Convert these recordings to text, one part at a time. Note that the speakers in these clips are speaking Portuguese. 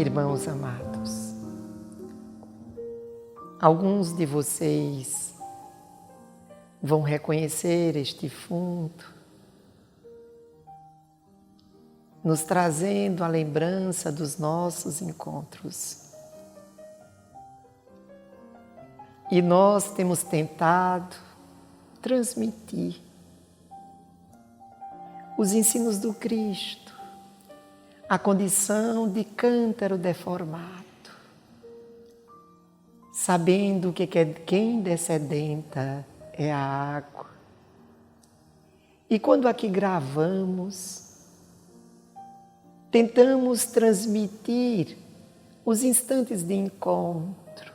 Irmãos amados, alguns de vocês vão reconhecer este fundo, nos trazendo a lembrança dos nossos encontros. E nós temos tentado transmitir os ensinos do Cristo, a condição de cântaro deformado, sabendo que quem descedenta é a água. E quando aqui gravamos, tentamos transmitir os instantes de encontro,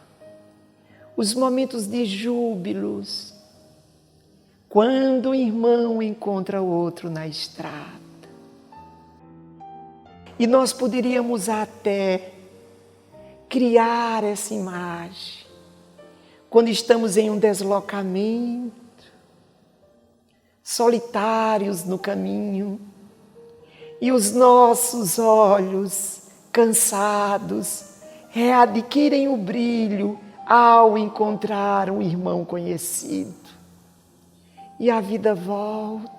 os momentos de júbilos, quando o irmão encontra o outro na estrada. E nós poderíamos até criar essa imagem quando estamos em um deslocamento, solitários no caminho, e os nossos olhos cansados readquirem o brilho ao encontrar um irmão conhecido. E a vida volta.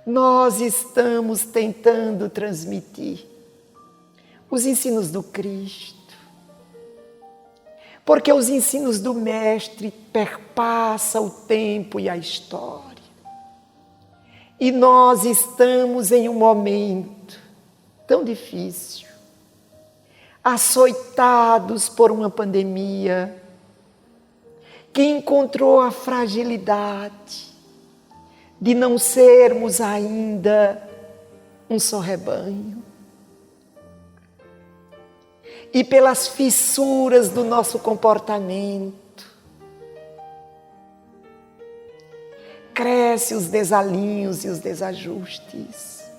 Nós estamos tentando transmitir os ensinos do Cristo, porque os ensinos do Mestre perpassam o tempo e a história. E nós estamos em um momento tão difícil, açoitados por uma pandemia que encontrou a fragilidade de não sermos ainda um só rebanho. E pelas fissuras do nosso comportamento, crescem os desalinhos e os desajustes.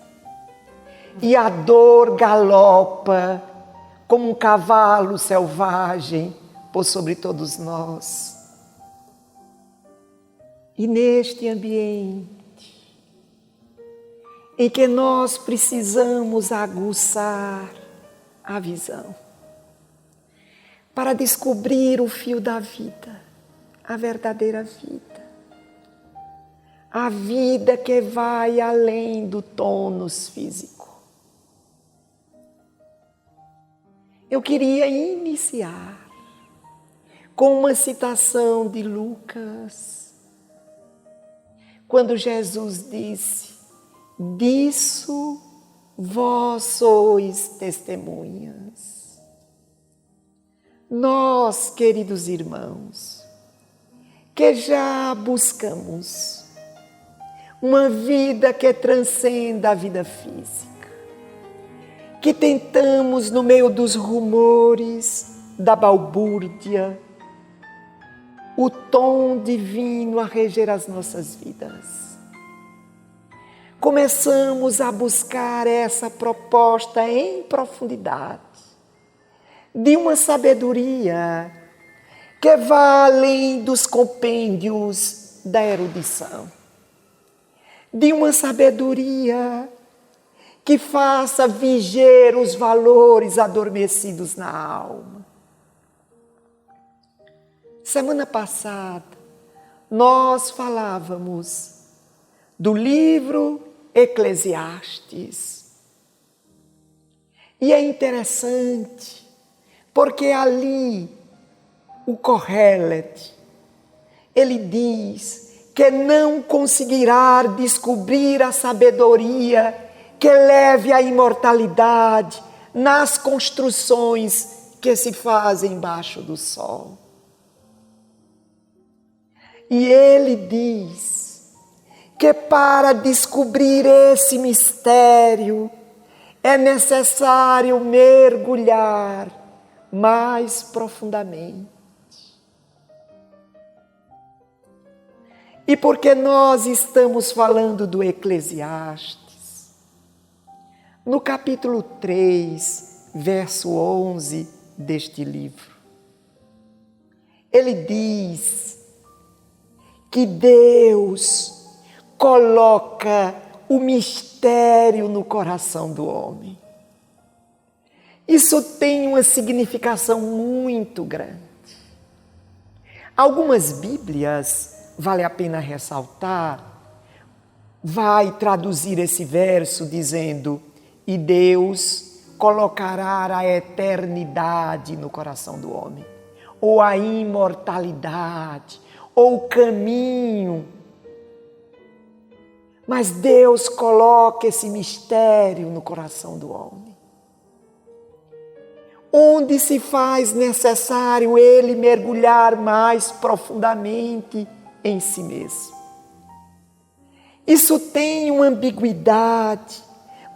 E a dor galopa como um cavalo selvagem por sobre todos nós. E neste ambiente em que nós precisamos aguçar a visão para descobrir o fio da vida, a verdadeira vida, a vida que vai além do tônus físico. Eu queria iniciar com uma citação de Lucas, quando Jesus disse: disso vós sois testemunhas. Nós, queridos irmãos, que já buscamos uma vida que transcenda a vida física, que tentamos, no meio dos rumores, da balbúrdia, o tom divino a reger as nossas vidas. Começamos a buscar essa proposta em profundidade, de uma sabedoria que vá além dos compêndios da erudição, de uma sabedoria que faça viger os valores adormecidos na alma. Semana passada, nós falávamos do livro Eclesiastes. E é interessante, porque ali o Kohelet, ele diz que não conseguirá descobrir a sabedoria que leve à imortalidade nas construções que se fazem embaixo do sol. E ele diz que para descobrir esse mistério é necessário mergulhar mais profundamente. E porque nós estamos falando do Eclesiastes, no capítulo 3, verso 11 deste livro, ele diz que Deus coloca o mistério no coração do homem. Isso tem uma significação muito grande. Algumas Bíblias, vale a pena ressaltar, vai traduzir esse verso dizendo: e Deus colocará a eternidade no coração do homem, ou a imortalidade, ou o caminho. Mas Deus coloca esse mistério no coração do homem, onde se faz necessário ele mergulhar mais profundamente em si mesmo. Isso tem uma ambiguidade,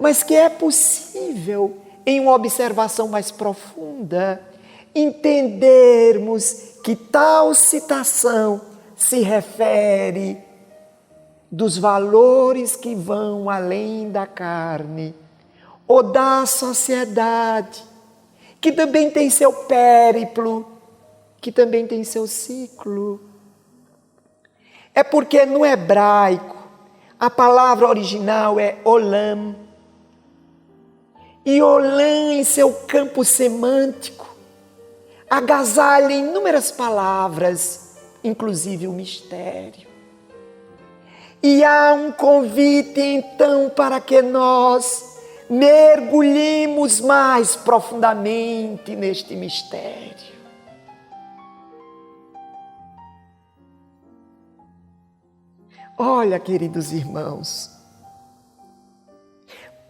mas que é possível, em uma observação mais profunda, entendermos que tal citação se refere dos valores que vão além da carne, ou da sociedade, que também tem seu périplo, que também tem seu ciclo. É porque no hebraico, a palavra original é olam. E olam, em seu campo semântico, agasalha inúmeras palavras, inclusive o mistério. E há um convite, então, para que nós mergulhemos mais profundamente neste mistério. Olha, queridos irmãos,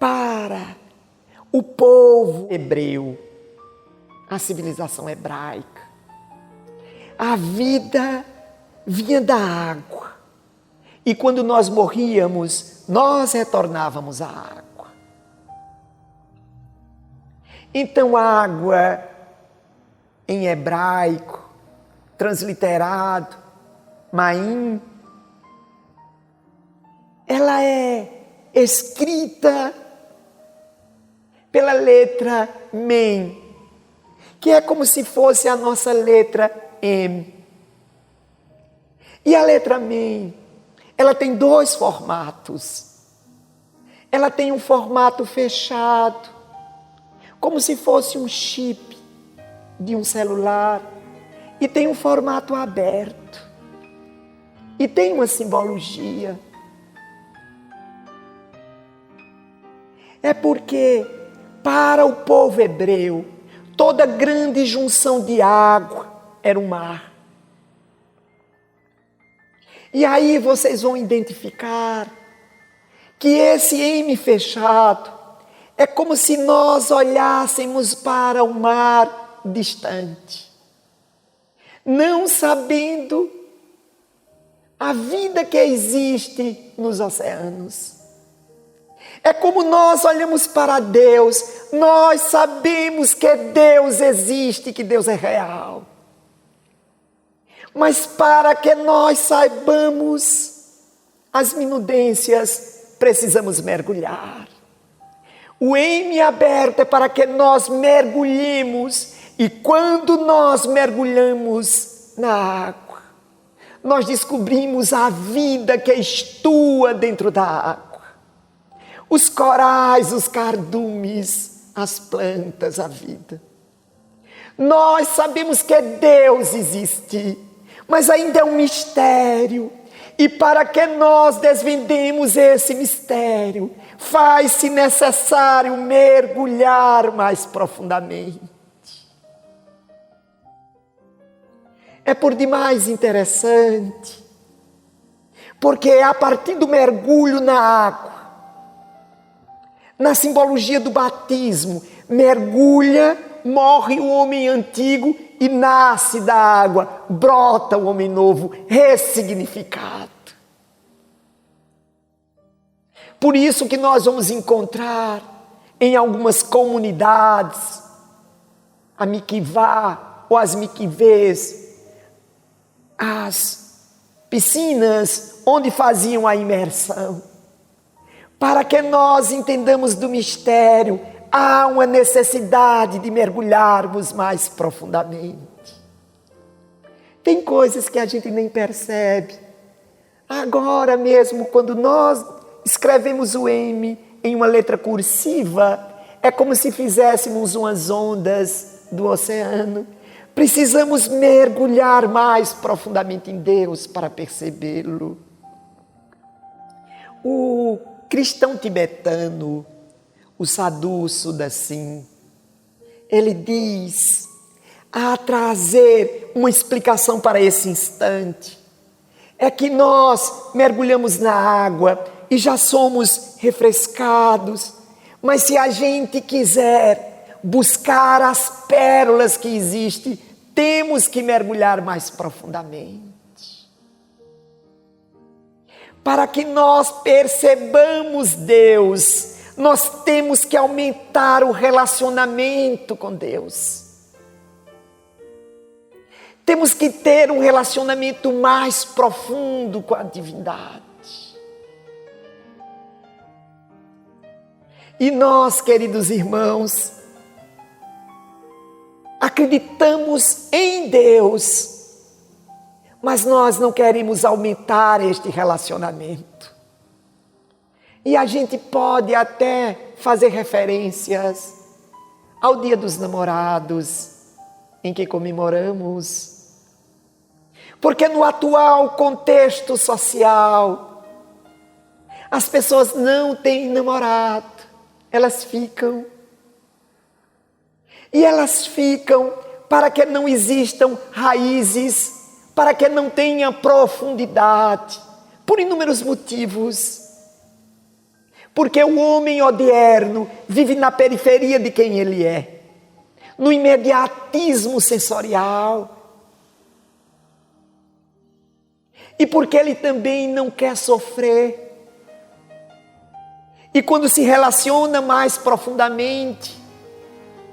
para o povo hebreu, a civilização hebraica, a vida vinha da água. E quando nós morríamos, nós retornávamos à água. Então a água, em hebraico, transliterado, Maim, ela é escrita pela letra Mem, que é como se fosse a nossa letra M. E a letra Mem, ela tem dois formatos. Ela tem um formato fechado, como se fosse um chip de um celular, e tem um formato aberto. E tem uma simbologia. É porque, para o povo hebreu, toda grande junção de água era o mar. E aí vocês vão identificar que esse M fechado é como se nós olhássemos para o mar distante, não sabendo a vida que existe nos oceanos. É como nós olhamos para Deus, nós sabemos que Deus existe, que Deus é real. Mas para que nós saibamos as minudências, precisamos mergulhar. O M aberto é para que nós mergulhemos, e quando nós mergulhamos na água, nós descobrimos a vida que estua dentro da água. Os corais, os cardumes, as plantas, a vida. Nós sabemos que Deus existe, mas ainda é um mistério. E para que nós desvendemos esse mistério, faz-se necessário mergulhar mais profundamente. É por demais interessante, porque a partir do mergulho na água, na simbologia do batismo, mergulha, morre o homem antigo e nasce da água, brota o homem novo, ressignificado. Por isso que nós vamos encontrar em algumas comunidades, a mikvá ou as mikvês, as piscinas onde faziam a imersão. Para que nós entendamos do mistério, há uma necessidade de mergulharmos mais profundamente. Tem coisas que a gente nem percebe. Agora mesmo, quando nós escrevemos o M em uma letra cursiva, é como se fizéssemos umas ondas do oceano. Precisamos mergulhar mais profundamente em Deus para percebê-lo. O cristão tibetano, o Sadhu Sudarshan, ele diz, a trazer uma explicação para esse instante, é que nós mergulhamos na água e já somos refrescados, mas se a gente quiser buscar as pérolas que existem, temos que mergulhar mais profundamente. Para que nós percebamos Deus, nós temos que aumentar o relacionamento com Deus. Temos que ter um relacionamento mais profundo com a divindade. E nós, queridos irmãos, acreditamos em Deus, mas nós não queremos aumentar este relacionamento. E a gente pode até fazer referências ao Dia dos Namorados, em que comemoramos. Porque no atual contexto social, as pessoas não têm namorado, elas ficam. E elas ficam para que não existam raízes, para que não tenha profundidade, por inúmeros motivos. Porque o homem odierno vive na periferia de quem ele é, no imediatismo sensorial. E porque ele também não quer sofrer. E quando se relaciona mais profundamente,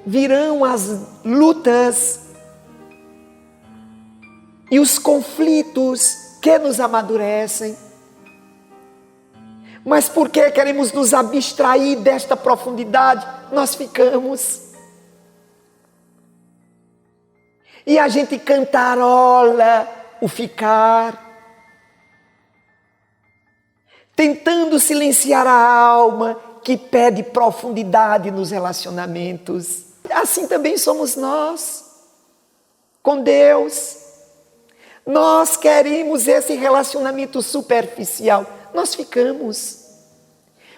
virão as lutas e os conflitos que nos amadurecem. Mas porque queremos nos abstrair desta profundidade, nós ficamos. E a gente cantarola o ficar, tentando silenciar a alma que pede profundidade nos relacionamentos. Assim também somos nós, com Deus. Nós queremos esse relacionamento superficial, nós ficamos.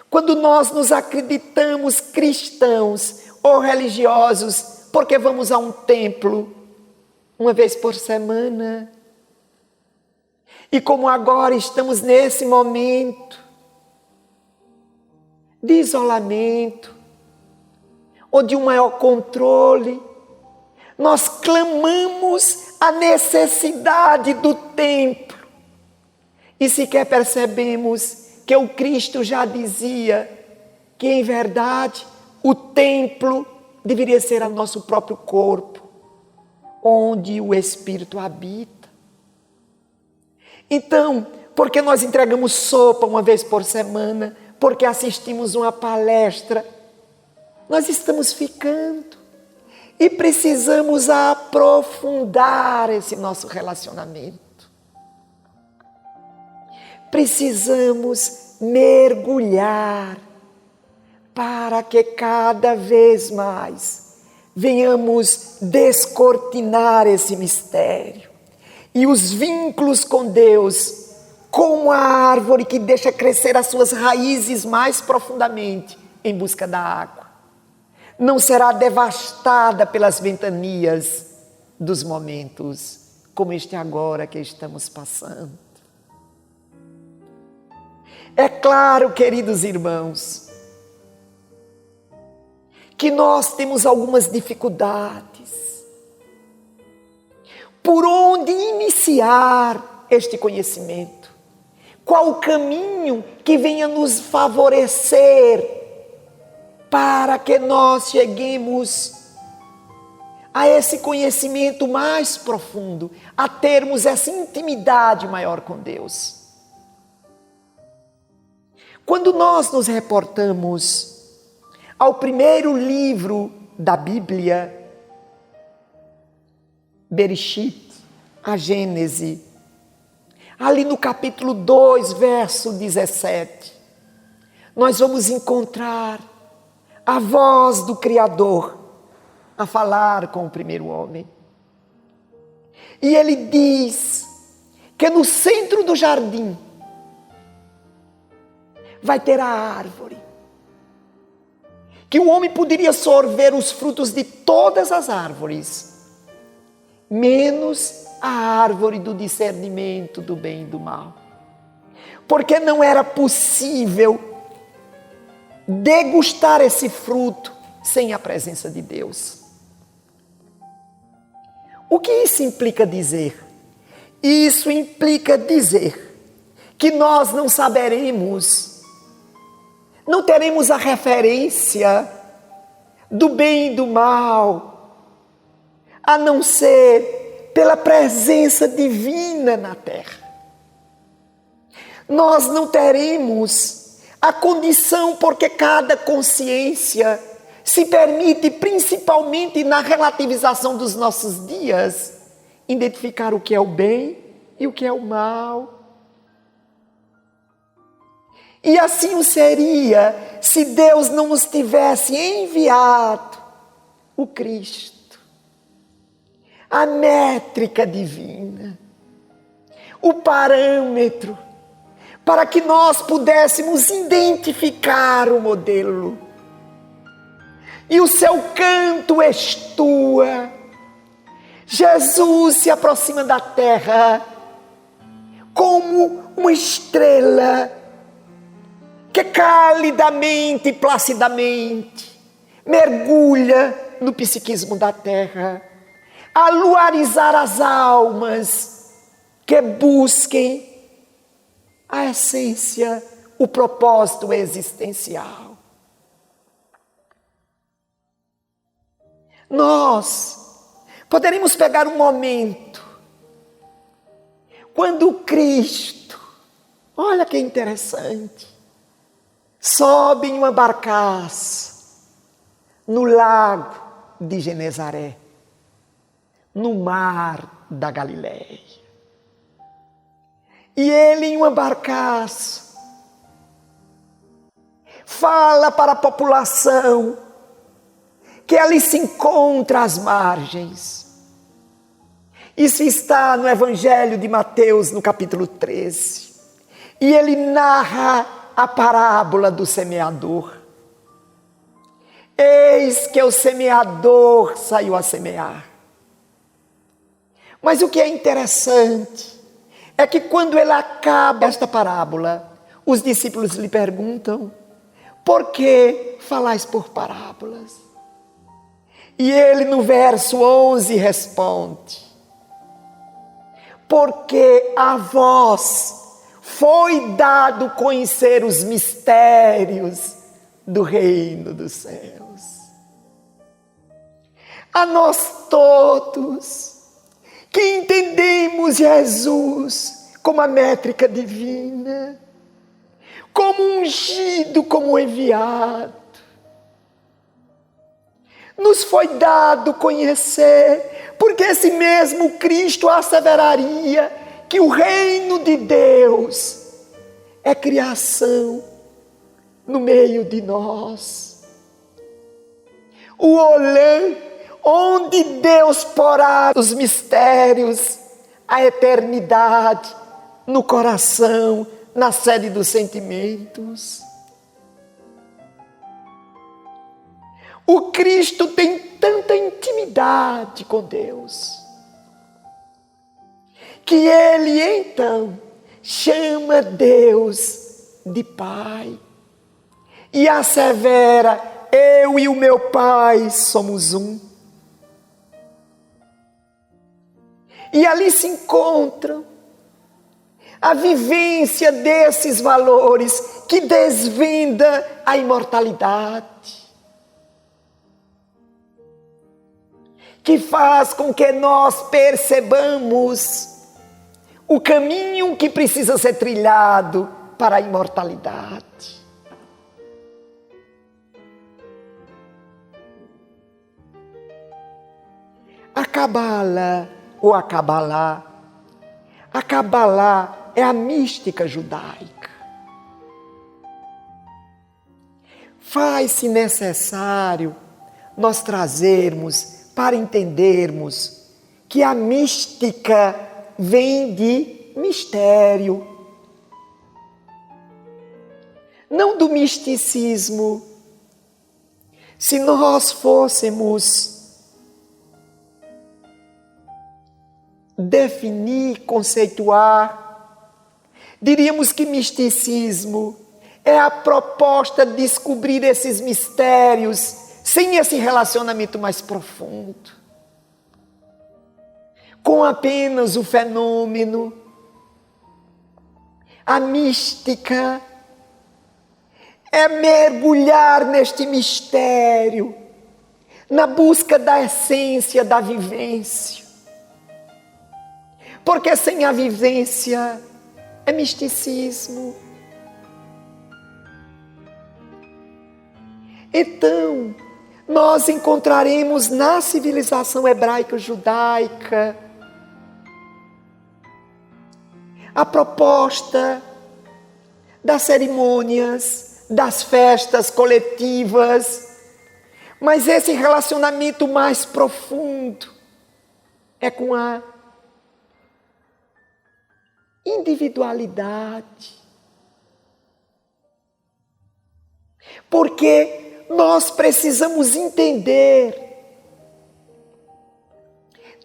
Quando nós nos acreditamos cristãos ou religiosos, porque vamos a um templo uma vez por semana. E como agora estamos nesse momento de isolamento, ou de um maior controle, nós clamamos a necessidade do templo. E sequer percebemos que o Cristo já dizia que, em verdade, o templo deveria ser o nosso próprio corpo, onde o Espírito habita. Então, porque nós entregamos sopa uma vez por semana, porque assistimos uma palestra, nós estamos ficando e precisamos aprofundar esse nosso relacionamento. Precisamos mergulhar para que cada vez mais venhamos descortinar esse mistério. E os vínculos com Deus, como a árvore que deixa crescer as suas raízes mais profundamente em busca da água, não será devastada pelas ventanias dos momentos, como este agora que estamos passando. É claro, queridos irmãos, que nós temos algumas dificuldades. Por onde iniciar este conhecimento? Qual o caminho que venha nos favorecer para que nós cheguemos a esse conhecimento mais profundo, a termos essa intimidade maior com Deus? Quando nós nos reportamos ao primeiro livro da Bíblia, Bereshit, a Gênese, ali no capítulo 2, verso 17, nós vamos encontrar a voz do Criador a falar com o primeiro homem. E ele diz que no centro do jardim vai ter a árvore, que o homem poderia sorver os frutos de todas as árvores, menos a árvore do discernimento do bem e do mal. Porque não era possível degustar esse fruto sem a presença de Deus. O que isso implica dizer? Isso implica dizer que nós não saberemos, não teremos a referência do bem e do mal, a não ser pela presença divina na terra. Nós não teremos a condição, porque cada consciência se permite, principalmente na relativização dos nossos dias, identificar o que é o bem e o que é o mal. E assim o seria se Deus não nos tivesse enviado o Cristo, a métrica divina, o parâmetro, para que nós pudéssemos identificar o modelo. E o seu canto estua. Jesus se aproxima da terra como uma estrela que calidamente e placidamente mergulha no psiquismo da terra, a luarizar as almas que busquem a essência, o propósito existencial. Nós poderíamos pegar um momento quando Cristo, olha que interessante, sobe em uma barcaça no lago de Genezaré, no mar da Galileia. E ele, em uma barcaça, fala para a população que ali se encontra às margens. Isso está no Evangelho de Mateus, no capítulo 13. E ele narra a parábola do semeador. Eis que o semeador saiu a semear. Mas o que é interessante é que quando ele acaba esta parábola, os discípulos lhe perguntam: por que falais por parábolas? E ele no verso 11 responde: porque a vós foi dado conhecer os mistérios do reino dos céus. A nós todos, que entendemos Jesus como a métrica divina, como ungido, como enviado, nos foi dado conhecer, porque esse mesmo Cristo asseveraria que o reino de Deus é criação no meio de nós. O olã, onde Deus porá os mistérios, a eternidade, no coração, na sede dos sentimentos. O Cristo tem tanta intimidade com Deus, que ele então chama Deus de Pai e assevera: eu e o meu Pai somos um. E ali se encontram a vivência desses valores que desvenda a imortalidade, que faz com que nós percebamos o caminho que precisa ser trilhado para a imortalidade. A Cabala ou a Cabalá. A Cabalá é a mística judaica. faz-se necessário nós trazermos para entendermos que a mística vem de mistério, não do misticismo. Se nós fôssemos definir, conceituar, diríamos que misticismo é a proposta de descobrir esses mistérios sem esse relacionamento mais profundo, com apenas o fenômeno. A mística é mergulhar neste mistério, na busca da essência da vivência. Porque sem a vivência é misticismo. Então, nós encontraremos na civilização hebraico-judaica a proposta das cerimônias, das festas coletivas, mas esse relacionamento mais profundo é com a individualidade. Porque nós precisamos entender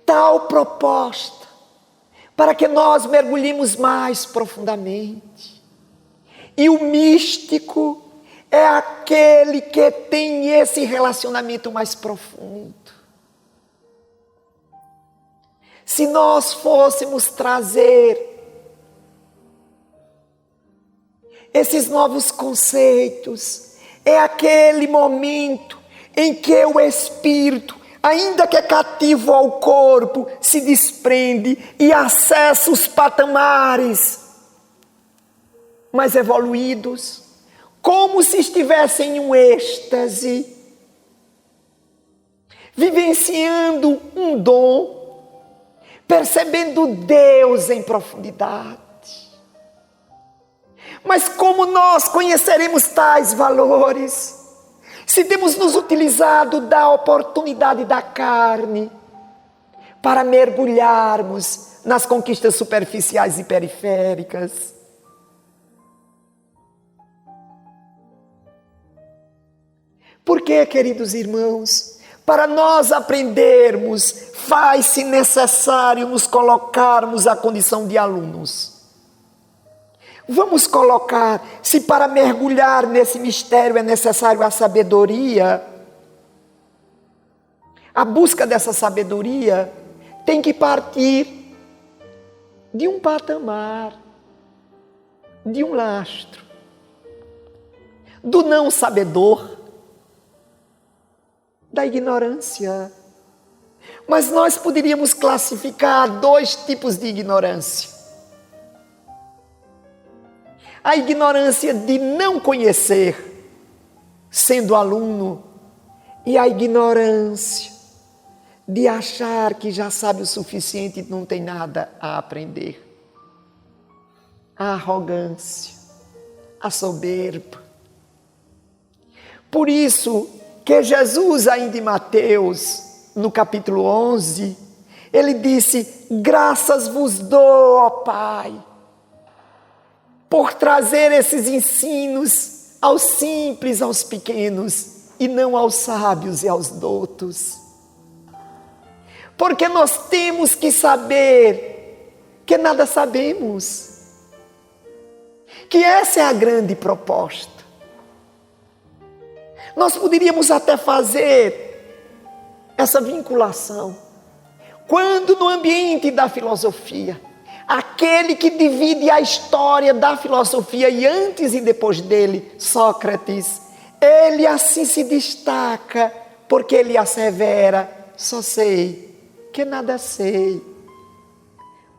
tal proposta para que nós mergulhemos mais profundamente. E o místico é aquele que tem esse relacionamento mais profundo. Se nós fôssemos trazer esses novos conceitos, é aquele momento em que o espírito, ainda que é cativo ao corpo, se desprende e acessa os patamares mais evoluídos, como se estivesse em um êxtase, vivenciando um dom, percebendo Deus em profundidade. Mas como nós conheceremos tais valores, se temos nos utilizado da oportunidade da carne para mergulharmos nas conquistas superficiais e periféricas? Porque, queridos irmãos, para nós aprendermos, faz-se necessário nos colocarmos à condição de alunos. Vamos colocar, se para mergulhar nesse mistério é necessário a sabedoria, a busca dessa sabedoria tem que partir de um patamar, de um lastro, do não sabedor, da ignorância. Mas nós poderíamos classificar 2 tipos de ignorância. A ignorância de não conhecer, sendo aluno, e a ignorância de achar que já sabe o suficiente e não tem nada a aprender. A arrogância, a soberba. Por isso que Jesus, ainda em Mateus, no capítulo 11, ele disse: graças vos dou, ó Pai, por trazer esses ensinos aos simples, aos pequenos, e não aos sábios e aos doutos. Porque nós temos que saber que nada sabemos, que essa é a grande proposta. Nós poderíamos até fazer essa vinculação. Quando no ambiente da filosofia, aquele que divide a história da filosofia e antes e depois dele, Sócrates, ele assim se destaca porque ele assevera: só sei que nada sei.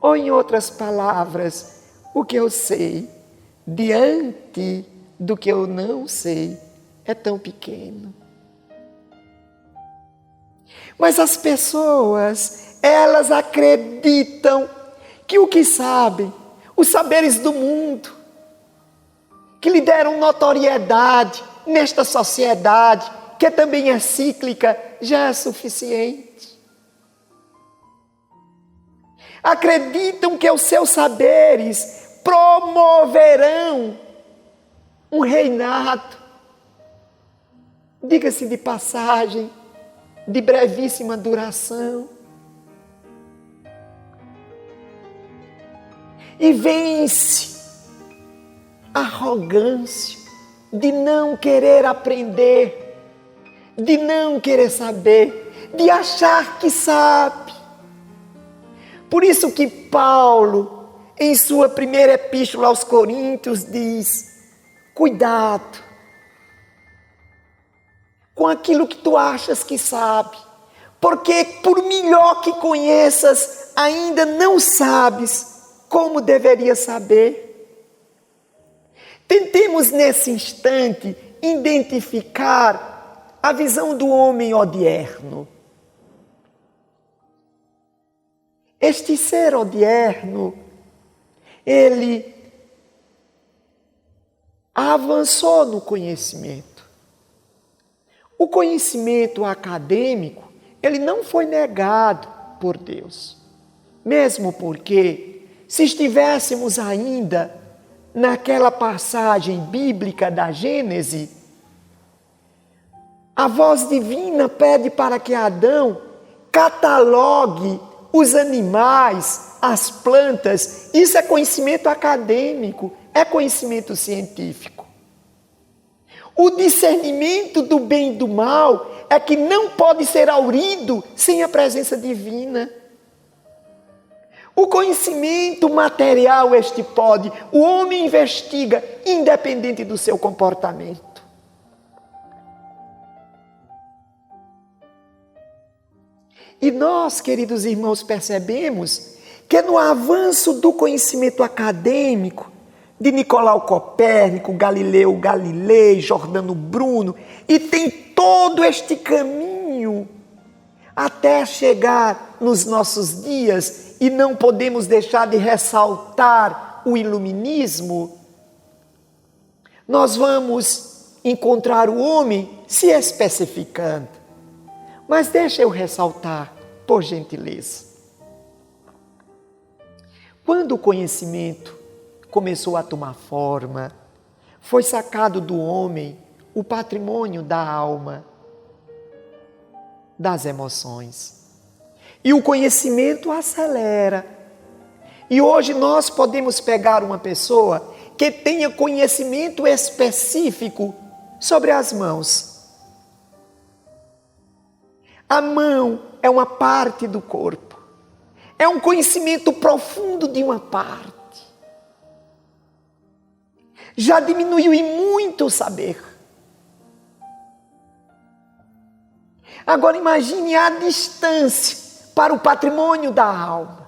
Ou em outras palavras, o que eu sei diante do que eu não sei é tão pequeno. Mas as pessoas, elas acreditam que o que sabem, os saberes do mundo, que lhe deram notoriedade, nesta sociedade, que também é cíclica, já é suficiente. Acreditam que os seus saberes promoverão um reinado, diga-se de passagem, de brevíssima duração. E vence a arrogância de não querer aprender, de não querer saber, de achar que sabe. Por isso que Paulo, em sua primeira epístola aos Coríntios, diz: cuidado com aquilo que tu achas que sabe, porque por melhor que conheças, ainda não sabes como deveria saber. Tentemos nesse instante identificar a visão do homem odierno. Este ser odierno, ele avançou no conhecimento. O conhecimento acadêmico, ele não foi negado por Deus. Mesmo porque, se estivéssemos ainda naquela passagem bíblica da Gênese, a voz divina pede para que Adão catalogue os animais, as plantas. Isso é conhecimento acadêmico, é conhecimento científico. O discernimento do bem e do mal é que não pode ser aurido sem a presença divina. O conhecimento material este pode, o homem investiga independente do seu comportamento. E nós, queridos irmãos, percebemos que no avanço do conhecimento acadêmico, de Nicolau Copérnico, Galileu Galilei, Giordano Bruno, e tem todo este caminho até chegar nos nossos dias, e não podemos deixar de ressaltar o iluminismo, nós vamos encontrar o homem se especificando. Mas deixa eu ressaltar, por gentileza. Quando o conhecimento começou a tomar forma, foi sacado do homem o patrimônio da alma, das emoções. E o conhecimento acelera. E hoje nós podemos pegar uma pessoa que tenha conhecimento específico sobre as mãos. A mão é uma parte do corpo. É um conhecimento profundo de uma parte. Já diminuiu em muito o saber. Agora imagine a distância para o patrimônio da alma.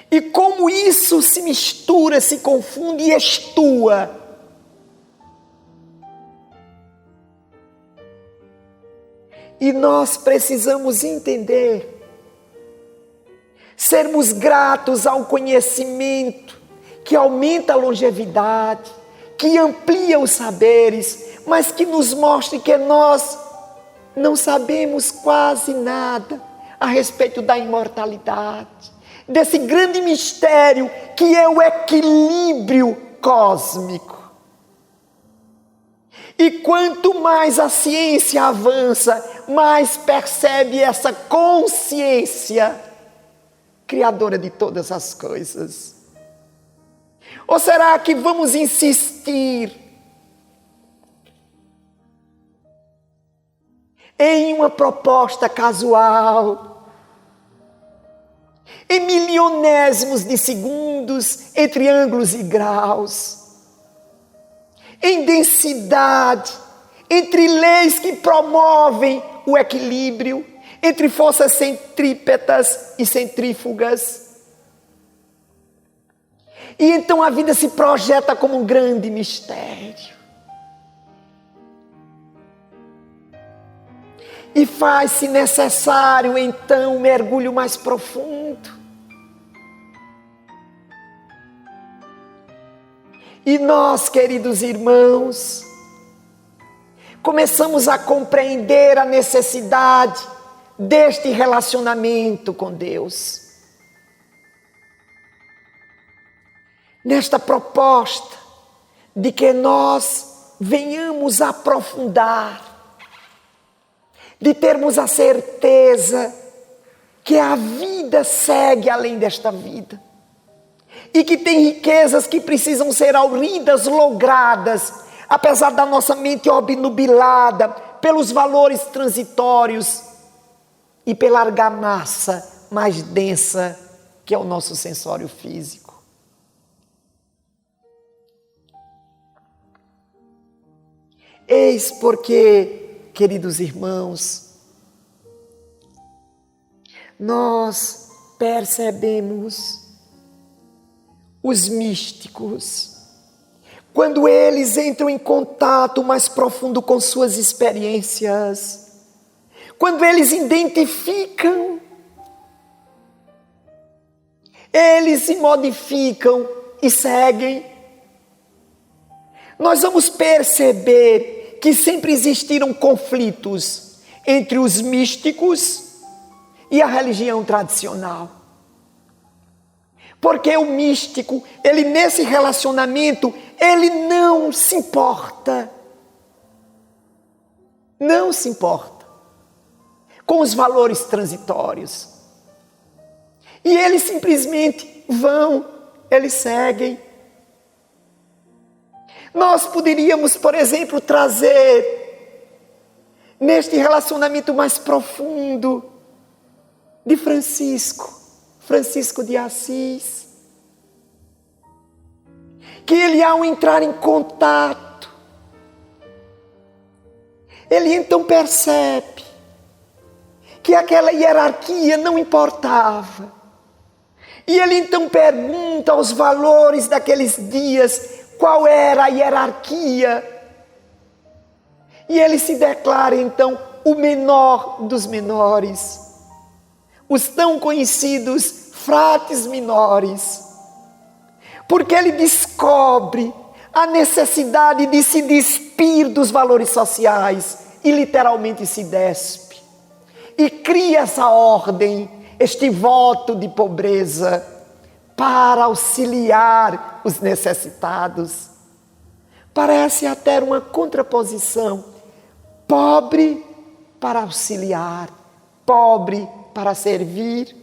E como isso se mistura, se confunde e estua. E nós precisamos entender, sermos gratos ao conhecimento que aumenta a longevidade, que amplia os saberes, mas que nos mostre que nós não sabemos quase nada a respeito da imortalidade, desse grande mistério que é o equilíbrio cósmico. E quanto mais a ciência avança, mais percebe essa consciência criadora de todas as coisas. Ou será que vamos insistir em uma proposta casual, em milionésimos de segundos, entre ângulos e graus, em densidade, entre leis que promovem o equilíbrio, entre forças centrípetas e centrífugas? E então a vida se projeta como um grande mistério. E faz-se necessário então um mergulho mais profundo. E nós, queridos irmãos, começamos a compreender a necessidade deste relacionamento com Deus. Nesta proposta de que nós venhamos aprofundar, de termos a certeza que a vida segue além desta vida e que tem riquezas que precisam ser auridas, logradas, apesar da nossa mente obnubilada pelos valores transitórios e pela argamassa mais densa que é o nosso sensório físico. Eis porque, queridos irmãos, nós percebemos os místicos, quando eles entram em contato mais profundo com suas experiências, quando eles identificam, eles se modificam e seguem, nós vamos perceber que sempre existiram conflitos entre os místicos e a religião tradicional. Porque o místico, ele nesse relacionamento, ele não se importa com os valores transitórios. E eles simplesmente eles seguem. Nós poderíamos, por exemplo, trazer neste relacionamento mais profundo de Francisco de Assis, que ele, ao entrar em contato, ele então percebe que aquela hierarquia não importava. E ele então pergunta aos valores daqueles dias qual era a hierarquia. E ele se declara então o menor dos menores, os tão conhecidos frates minores, porque ele descobre a necessidade de se despir dos valores sociais e literalmente se despe. E cria essa ordem, este voto de pobreza, para auxiliar os necessitados. Parece até uma contraposição: pobre para auxiliar, pobre para servir.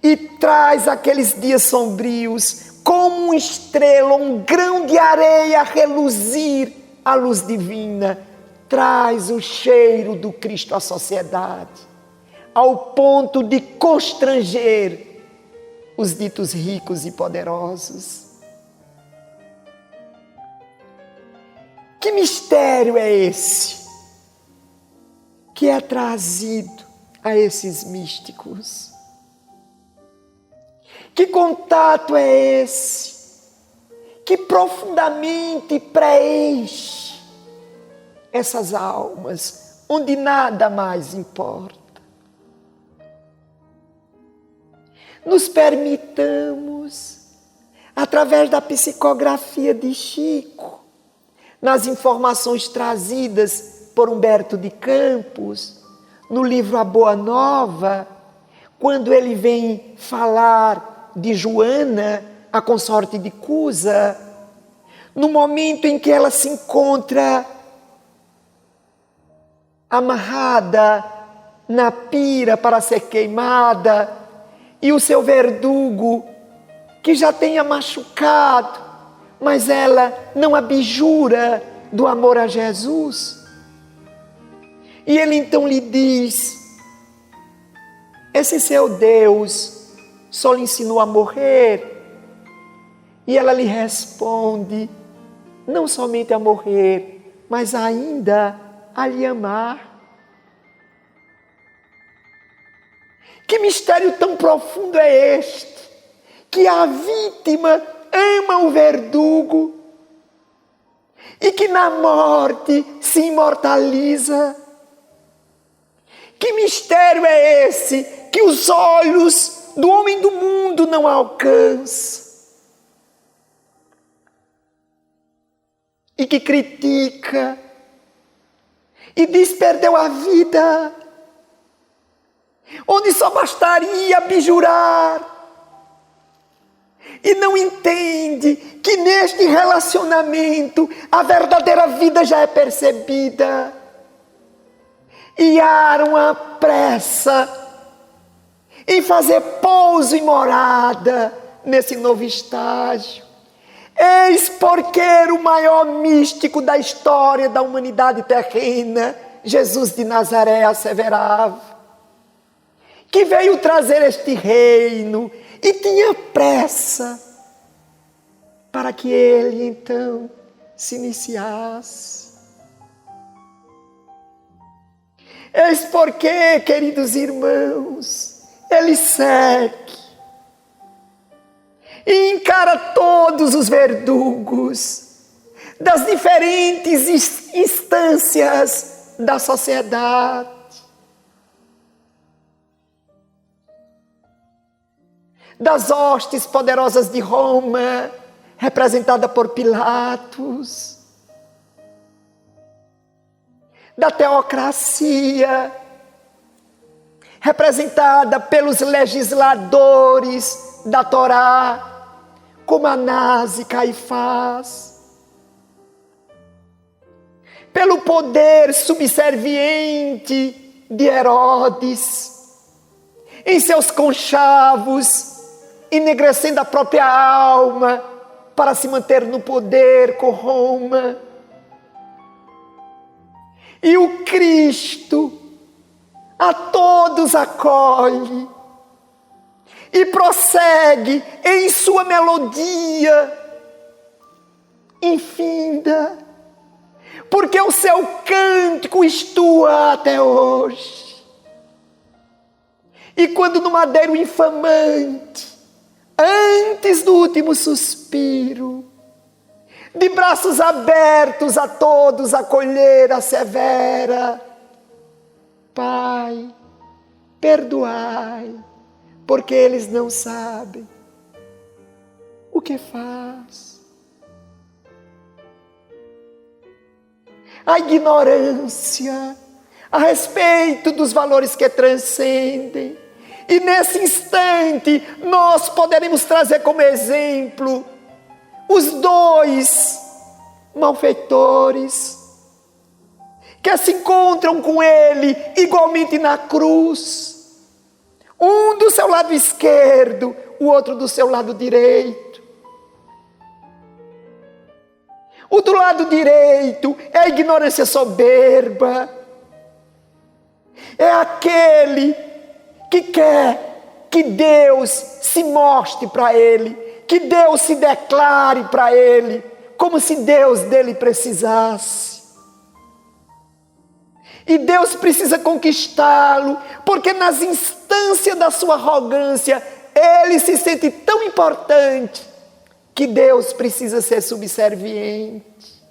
E traz aqueles dias sombrios, como uma estrela, um grão de areia a reluzir a luz divina, traz o cheiro do Cristo à sociedade, ao ponto de constranger os ditos ricos e poderosos. Que mistério é esse que é trazido a esses místicos? Que contato é esse que profundamente preenche essas almas, onde nada mais importa? Nos permitamos, através da psicografia de Chico, nas informações trazidas por Humberto de Campos, no livro A Boa Nova, quando ele vem falar de Joana, a consorte de Cusa, no momento em que ela se encontra amarrada na pira para ser queimada, e o seu verdugo, que já tenha machucado, mas ela não abjura do amor a Jesus. E ele então lhe diz: esse seu Deus só lhe ensinou a morrer. E ela lhe responde: não somente a morrer, mas ainda a lhe amar. Que mistério tão profundo é este, que a vítima ama o verdugo e que na morte se imortaliza? Que mistério é esse que os olhos do homem do mundo não alcançam? e que critica e diz perdeu a vida, onde só bastaria abjurar, e não entende que neste relacionamento a verdadeira vida já é percebida, e há uma pressa em fazer pouso e morada nesse novo estágio. Eis porque o maior místico da história da humanidade terrena, Jesus de Nazaré, asseverava que veio trazer este reino e tinha pressa para que ele então se iniciasse. Eis porque, queridos irmãos, ele segue e encara todos os verdugos das diferentes instâncias da sociedade. Das hostes poderosas de Roma, representada por Pilatos, da teocracia, representada pelos legisladores da Torá, como Anás e Caifás, pelo poder subserviente de Herodes, em seus conchavos, enegrecendo a própria alma para se manter no poder com Roma. E o Cristo a todos acolhe e prossegue em sua melodia infinda, porque o seu cântico estua até hoje. E quando no madeiro infamante, antes do último suspiro, de braços abertos a todos acolher a severa: Pai, perdoai, porque eles não sabem o que faz. A ignorância a respeito dos valores que transcendem. E nesse instante nós poderemos trazer como exemplo os dois malfeitores que se encontram com ele igualmente na cruz, um do seu lado esquerdo, o outro do seu lado direito. O do lado direito é a ignorância soberba, é aquele que quer que Deus se mostre para ele, que Deus se declare para ele, como se Deus dele precisasse. E Deus precisa conquistá-lo, porque nas instâncias da sua arrogância, ele se sente tão importante, que Deus precisa ser subserviente.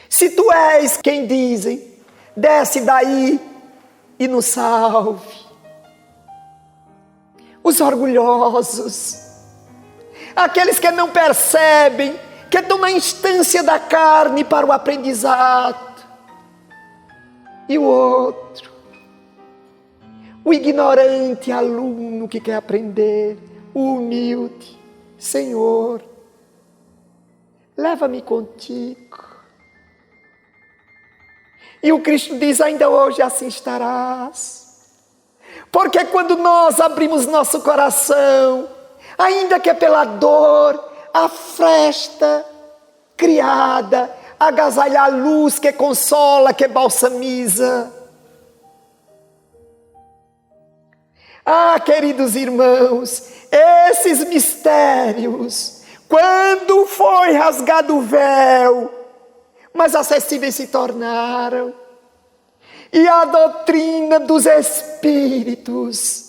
Se tu és quem dizem, desce daí e nos salve. Os orgulhosos, aqueles que não percebem, que estão na instância da carne para o aprendizado. E o outro, o ignorante aluno que quer aprender, o humilde: Senhor, leva-me contigo. E o Cristo diz: ainda hoje assim estarás. Porque quando nós abrimos nosso coração, ainda que é pela dor, a fresta criada, agasalha a luz que consola, que balsamiza. Ah, queridos irmãos, esses mistérios, quando foi rasgado o véu, mais acessíveis se tornaram. E a doutrina dos Espíritos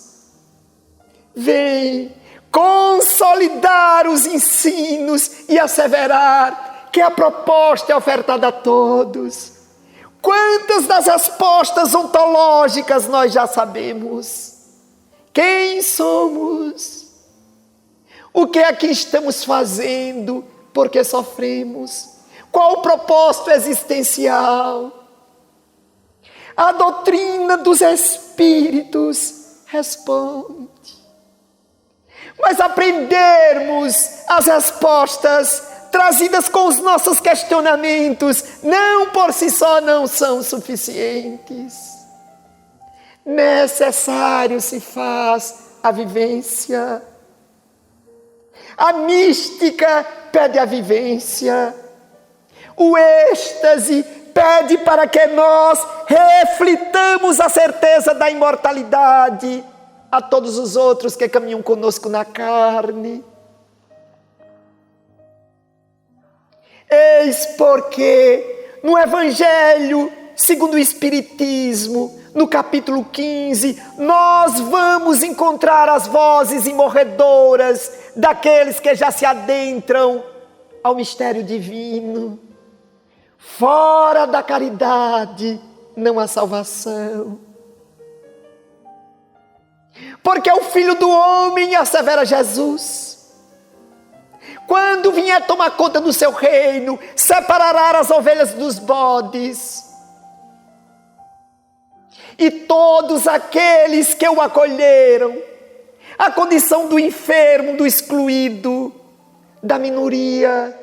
vem consolidar os ensinos e asseverar que a proposta é ofertada a todos. Quantas das respostas ontológicas nós já sabemos? Quem somos? O que é que estamos fazendo? Porque sofremos? Qual o propósito existencial? A doutrina dos Espíritos responde. Mas aprendermos as respostas trazidas com os nossos questionamentos, não por si só não são suficientes. Necessário se faz a vivência. A mística pede a vivência. O êxtase pede para que nós reflitamos a certeza da imortalidade a todos os outros que caminham conosco na carne. Eis porque no Evangelho segundo o Espiritismo, no capítulo 15, nós vamos encontrar as vozes imorredoras daqueles que já se adentram ao mistério divino. Fora da caridade não há salvação. Porque o Filho do Homem, assevera Jesus, quando vier tomar conta do seu reino, separará as ovelhas dos bodes. E todos aqueles que o acolheram, a condição do enfermo, do excluído, da minoria,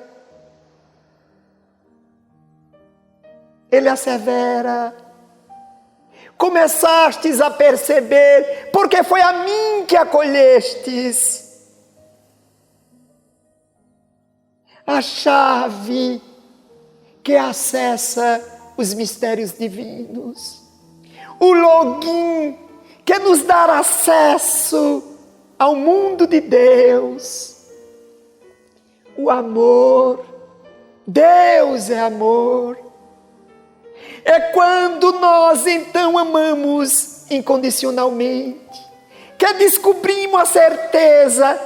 ele assevera: começastes a perceber, porque foi a mim que acolhestes. A chave que acessa os mistérios divinos. O login que nos dá acesso ao mundo de Deus. O amor. Deus é amor. É quando nós então amamos incondicionalmente, que descobrimos a certeza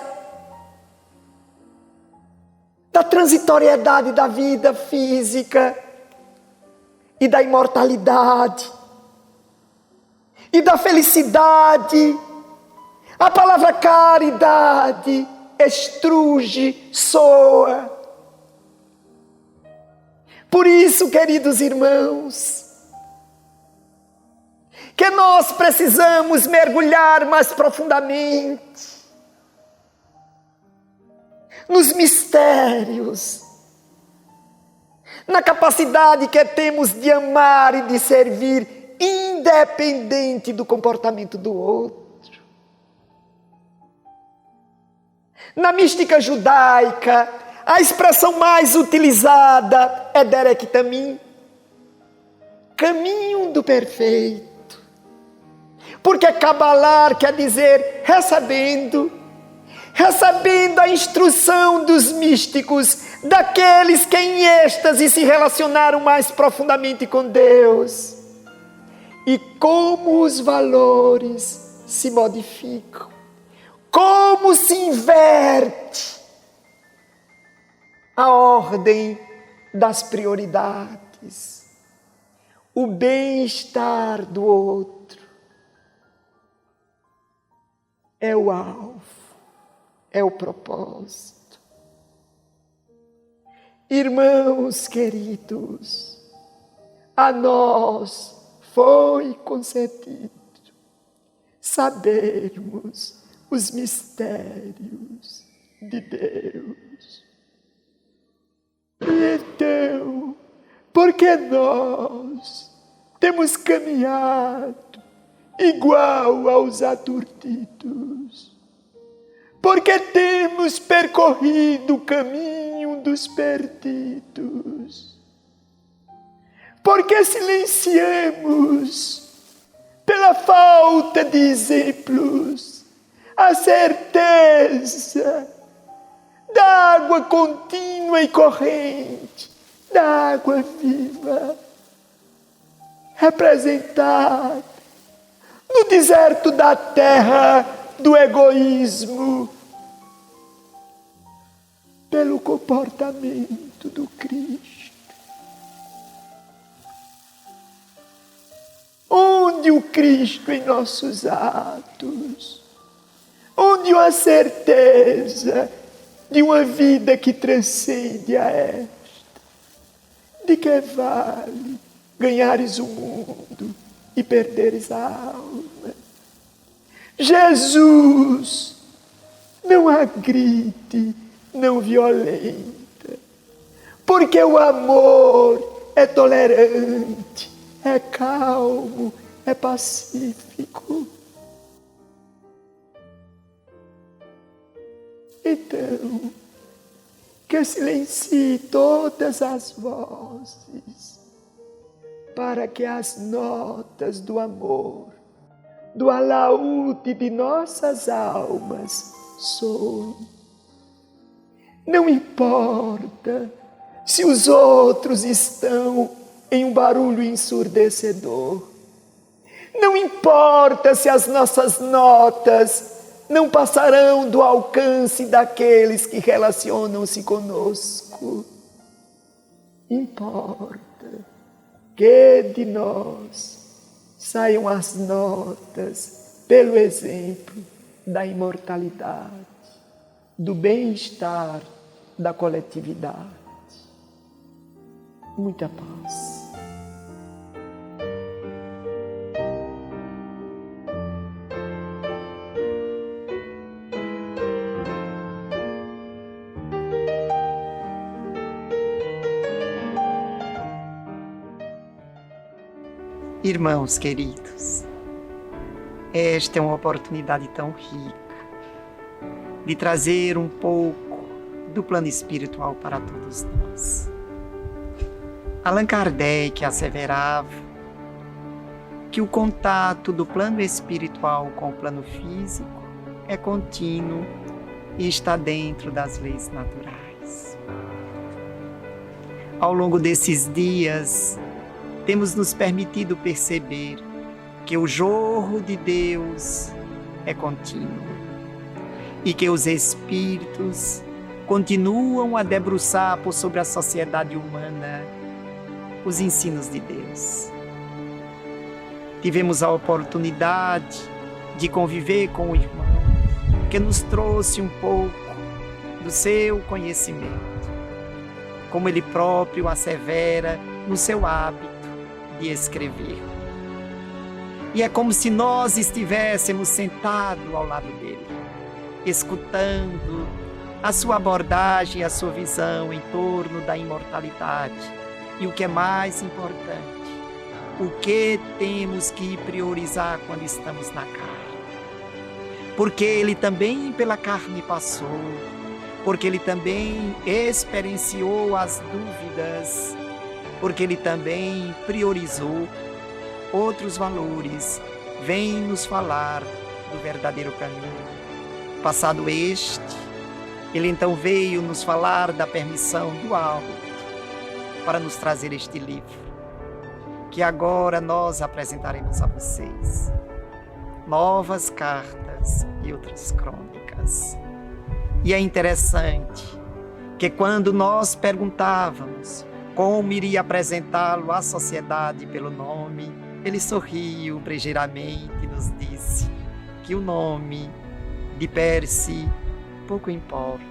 da transitoriedade da vida física e da imortalidade e da felicidade. A palavra caridade estruge, soa. Por isso, queridos irmãos, que nós precisamos mergulhar mais profundamente nos mistérios, na capacidade que temos de amar e de servir, independente do comportamento do outro. Na mística judaica, a expressão mais utilizada é Derek Tamim, caminho do perfeito. Porque Kabbalah quer dizer recebendo a instrução dos místicos, daqueles que em êxtase se relacionaram mais profundamente com Deus. E como os valores se modificam, como se inverte a ordem das prioridades, o bem-estar do outro é o alvo, é o propósito. Irmãos queridos, a nós foi concedido sabermos os mistérios de Deus. E então, porque nós temos caminhado igual aos aturdidos, porque temos percorrido o caminho dos perdidos, porque silenciamos, pela falta de exemplos, a certeza da água contínua e corrente, da água viva, representada no deserto da terra do egoísmo, pelo comportamento do Cristo. Onde o Cristo em nossos atos, onde a certeza de uma vida que transcende a esta. De que vale ganhares o mundo e perderes a alma? Jesus, não agride, não violenta, porque o amor é tolerante, é calmo, é pacífico. Então, que silencie todas as vozes, para que as notas do amor, do alaúde de nossas almas soem. Não importa se os outros estão em um barulho ensurdecedor. Não importa se as nossas notas não passarão do alcance daqueles que relacionam-se conosco. Importa que de nós saiam as notas pelo exemplo da imortalidade, do bem-estar da coletividade. Muita paz. Irmãos queridos, esta é uma oportunidade tão rica de trazer um pouco do plano espiritual para todos nós. Allan Kardec asseverava que o contato do plano espiritual com o plano físico é contínuo e está dentro das leis naturais. Ao longo desses dias, temos nos permitido perceber que o jorro de Deus é contínuo e que os espíritos continuam a debruçar por sobre a sociedade humana os ensinos de Deus. Tivemos a oportunidade de conviver com o irmão que nos trouxe um pouco do seu conhecimento, como ele próprio assevera no seu hábito de escrever. E é como se nós estivéssemos sentados ao lado dele, escutando a sua abordagem, a sua visão em torno da imortalidade. E o que é mais importante, o que temos que priorizar quando estamos na carne. Porque ele também pela carne passou, porque ele também experienciou as dúvidas, porque ele também priorizou outros valores, vem nos falar do verdadeiro caminho. Passado este, ele então veio nos falar da permissão do alto para nos trazer este livro, que agora nós apresentaremos a vocês. Novas cartas e outras crônicas. E é interessante que quando nós perguntávamos como iria apresentá-lo à sociedade pelo nome, ele sorriu brejeiramente e nos disse que o nome de Percy pouco importa.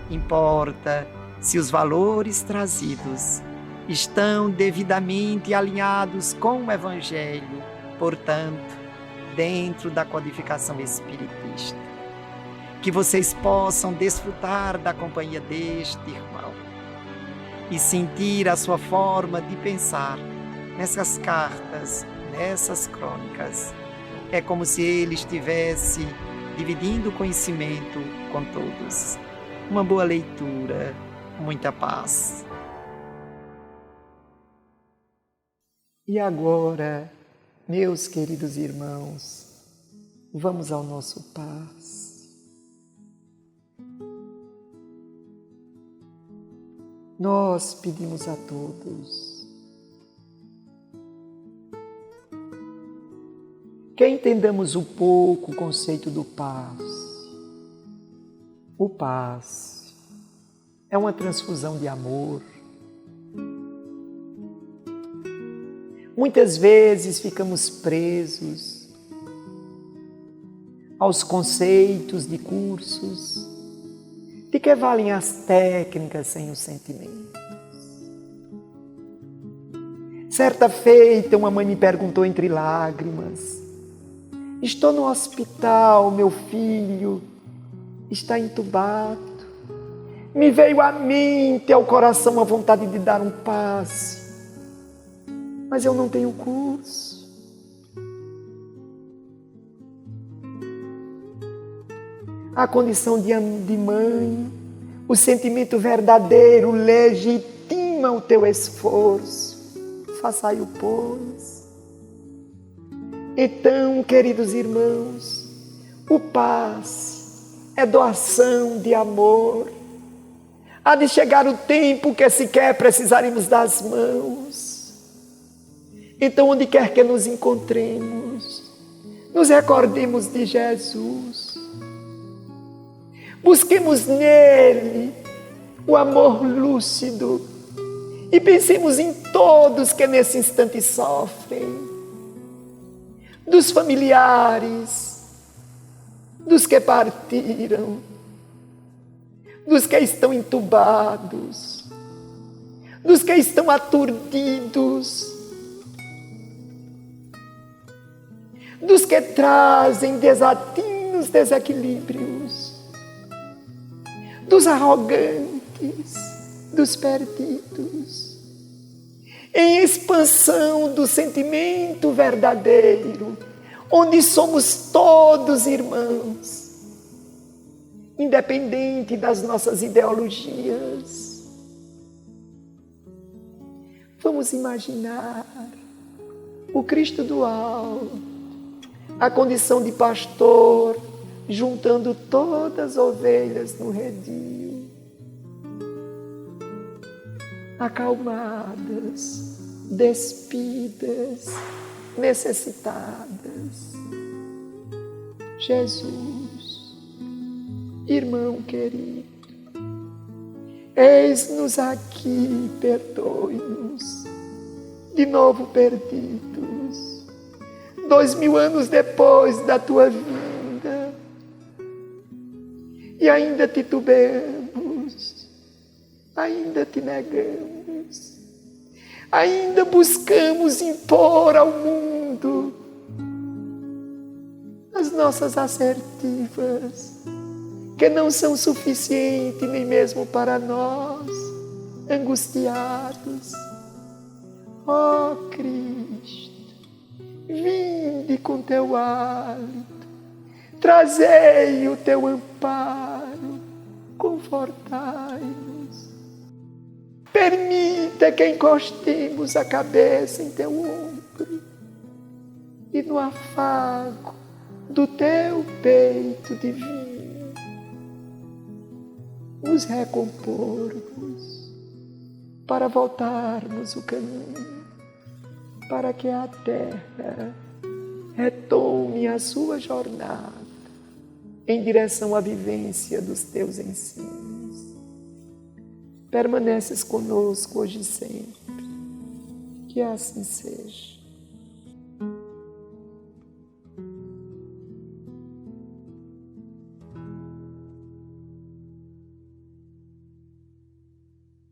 Importa se os valores trazidos estão devidamente alinhados com o Evangelho, portanto, dentro da codificação espiritista. Que vocês possam desfrutar da companhia deste irmão e sentir a sua forma de pensar nessas cartas, nessas crônicas. É como se ele estivesse dividindo o conhecimento com todos. Uma boa leitura, muita paz. E agora, meus queridos irmãos, vamos ao nosso passe. Nós pedimos a todos que entendamos um pouco o conceito do passe. O passe é uma transfusão de amor. Muitas vezes ficamos presos aos conceitos de cursos. De que valem as técnicas sem os sentimentos? Certa feita, uma mãe me perguntou entre lágrimas: estou no hospital, meu filho está entubado. Me veio à mente, ao coração, a vontade de dar um passe, mas eu não tenho curso. A condição de mãe, o sentimento verdadeiro legitima o teu esforço. Façai-o, pois. Então, queridos irmãos, o passe é doação de amor. Há de chegar o tempo que sequer precisaremos das mãos. Então, onde quer que nos encontremos, nos recordemos de Jesus. Busquemos nele o amor lúcido e pensemos em todos que nesse instante sofrem, dos familiares, dos que partiram, dos que estão entubados, dos que estão aturdidos, dos que trazem desatinos, desequilíbrios, dos arrogantes, dos perdidos, em expansão do sentimento verdadeiro, onde somos todos irmãos, independente das nossas ideologias. Vamos imaginar o Cristo do alto, a condição de pastor, juntando todas as ovelhas no redil, acalmadas, despidas, necessitadas. Jesus, irmão querido, eis-nos aqui, perdoe-nos, de novo perdidos, 2000 anos depois da tua vinda, e ainda titubeamos, ainda te negamos, ainda buscamos impor ao mundo as nossas assertivas, que não são suficientes nem mesmo para nós, angustiados. Ó Cristo, vinde com teu hálito, trazei o teu amparo, confortai-nos. Permita que encostemos a cabeça em teu ombro e no afago do teu peito divino nos recompormos para voltarmos o caminho, para que a terra retome a sua jornada em direção à vivência dos teus ensinos. Permaneces conosco hoje e sempre. Que assim seja.